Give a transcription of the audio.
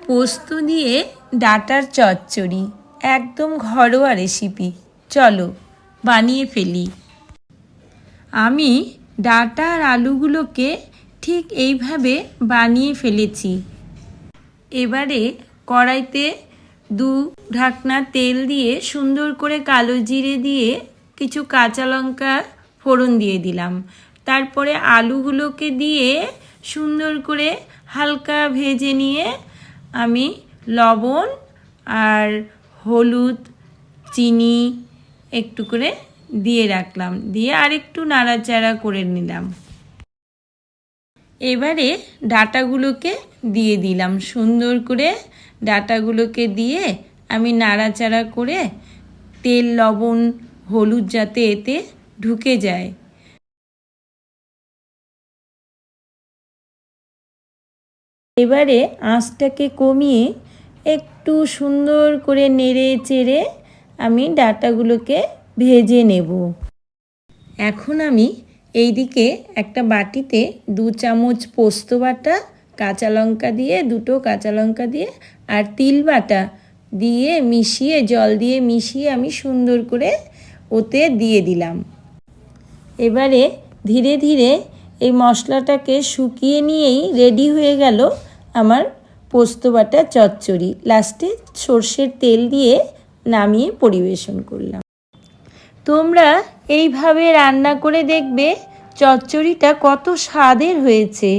পোস্ত দিয়ে ডাঁটার চচ্চড়ি একদম ঘরোয়া রেসিপি। চলো বানিয়ে ফেলি। আমি ডাঁটা আর আলুগুলোকে ঠিক এইভাবে বানিয়ে ফেলেছি। এবারে কড়াইতে 2 ঢাকনা তেল দিয়ে সুন্দর করে কালো জিরে দিয়ে কিছু কাঁচা লঙ্কা ফোড়ন দিয়ে দিলাম। তারপরে আলুগুলোকে দিয়ে সুন্দর করে হালকা ভেজে নিয়ে আমি লবণ আর হলুদ, চিনি একটু করে দিয়ে রাখলাম, দিয়ে আরেকটু নাড়াচাড়া করে নিলাম। এবারে ডাঁটাগুলোকে দিয়ে দিলাম। সুন্দর করে ডাঁটাগুলোকে দিয়ে আমি নাড়াচাড়া করে তেল, লবণ, হলুদ যাতে এতে ঢুকে যায়। এবারে আঁচটাকে কমিয়ে একটু সুন্দর করে নেড়ে চেড়ে আমি ডাঁটাগুলোকে ভেজে নেব। এখন আমি এইদিকে একটা বাটিতে 2 চামচ পোস্ত বাটা, কাঁচা লঙ্কা দিয়ে 2টো কাঁচা লঙ্কা দিয়ে আর তিল বাটা দিয়ে মিশিয়ে, জল দিয়ে মিশিয়ে আমি সুন্দর করে ওতে দিয়ে দিলাম। এবারে ধীরে ধীরে এই মশলাটাকে শুকিয়ে নিয়েই রেডি হয়ে গেল আমার পোস্ত বাটা চচ্চড়ি। লাস্টে সর্ষের তেল দিয়ে নামিয়ে পরিবেশন করলাম। তোমরা এইভাবে রান্না করে দেখবে চচ্চড়িটা কত স্বাদের হয়েছে।